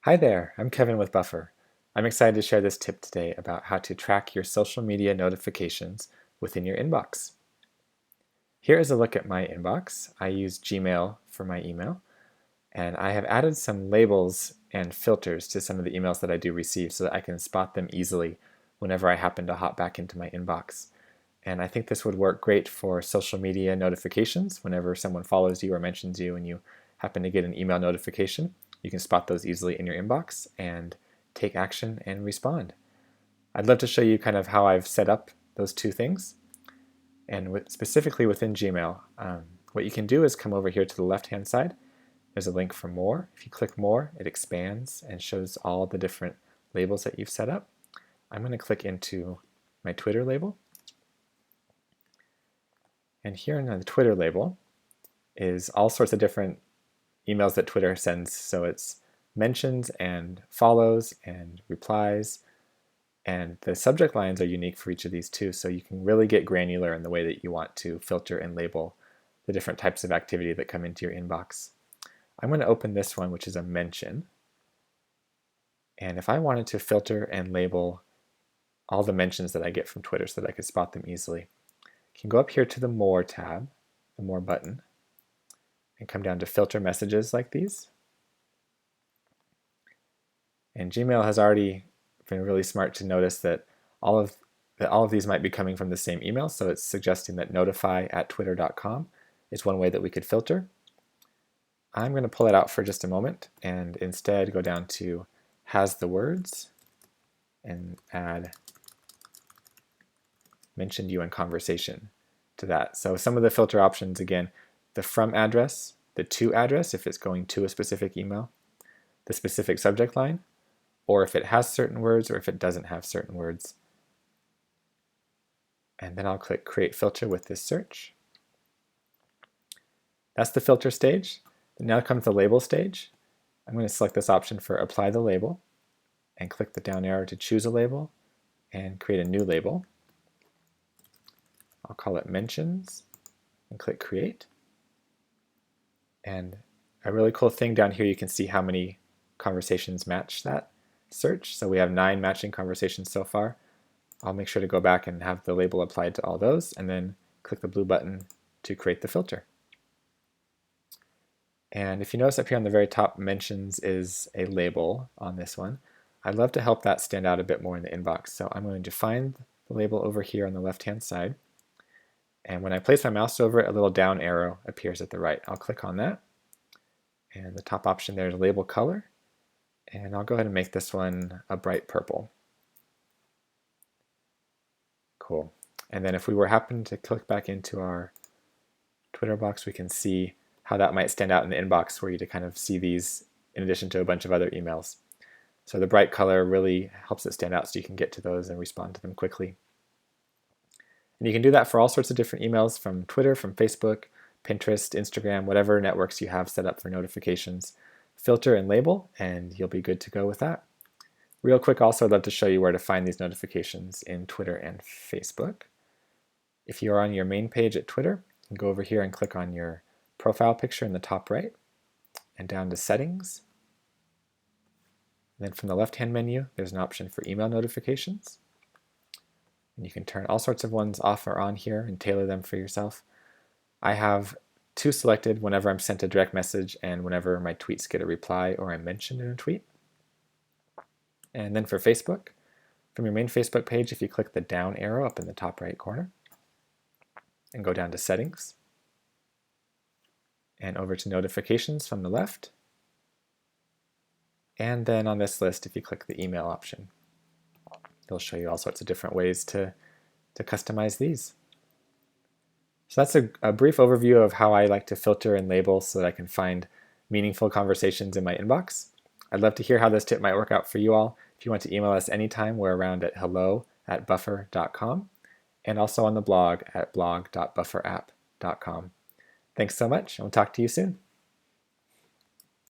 Hi there, I'm Kevin with Buffer. I'm excited to share this tip today about how to track your social media notifications within your inbox. Here is a look at my inbox. I use Gmail for my email, and I have added some labels and filters to some of the emails that I do receive so that I can spot them easily whenever I happen to hop back into my inbox. And I think this would work great for social media notifications. Whenever someone follows you or mentions you and you happen to get an email notification, you can spot those easily in your inbox and take action and respond. I'd love to show you kind of how I've set up those two things. And specifically within Gmail, what you can do is come over here to the left-hand side. There's a link for more. If you click more, it expands and shows all the different labels that you've set up. I'm going to click into my Twitter label. And here in the Twitter label is all sorts of different emails that Twitter sends. So it's mentions and follows and replies. And the subject lines are unique for each of these too. So you can really get granular in the way that you want to filter and label the different types of activity that come into your inbox. I'm going to open this one, which is a mention. And if I wanted to filter and label all the mentions that I get from Twitter so that I could spot them easily, I can go up here to the More tab, the More button, and come down to filter messages like these. And Gmail has already been really smart to notice that all of these might be coming from the same email, so it's suggesting that notify@twitter.com is one way that we could filter. I'm going to pull it out for just a moment and instead go down to has the words and add mentioned you in conversation to that. So some of the filter options, again, the from address, the to address if it's going to a specific email, the specific subject line, or if it has certain words or if it doesn't have certain words. And then I'll click Create Filter with this search. That's the filter stage. Now comes the label stage. I'm going to select this option for Apply the Label and click the down arrow to choose a label and create a new label. I'll call it Mentions and click Create. And a really cool thing down here, you can see how many conversations match that search. So we have 9 matching conversations so far. I'll make sure to go back and have the label applied to all those and then click the blue button to create the filter. And if you notice up here on the very top, mentions is a label on this one. I'd love to help that stand out a bit more in the inbox. So I'm going to find the label over here on the left-hand side. And when I place my mouse over it, a little down arrow appears at the right. I'll click on that. And the top option there is label color. And I'll go ahead and make this one a bright purple. Cool. And then if we were happen to click back into our Twitter box, we can see how that might stand out in the inbox for you to kind of see these in addition to a bunch of other emails. So the bright color really helps it stand out so you can get to those and respond to them quickly. And you can do that for all sorts of different emails from Twitter, from Facebook, Pinterest, Instagram, whatever networks you have set up for notifications. Filter and label, and you'll be good to go with that. Real quick, also, I'd love to show you where to find these notifications in Twitter and Facebook. If you're on your main page at Twitter, you can go over here and click on your profile picture in the top right, and down to Settings. And then from the left-hand menu, there's an option for email notifications. And you can turn all sorts of ones off or on here and tailor them for yourself. I have 2 selected whenever I'm sent a direct message and whenever my tweets get a reply or I'm mentioned in a tweet. And then for Facebook, from your main Facebook page, if you click the down arrow up in the top right corner and go down to Settings and over to Notifications from the left, and then on this list, if you click the email option, it'll show you all sorts of different ways to customize these. So that's a brief overview of how I like to filter and label so that I can find meaningful conversations in my inbox. I'd love to hear how this tip might work out for you all. If you want to email us anytime, we're around at hello@buffer.com and also on the blog at blog.bufferapp.com. Thanks so much, and we'll talk to you soon.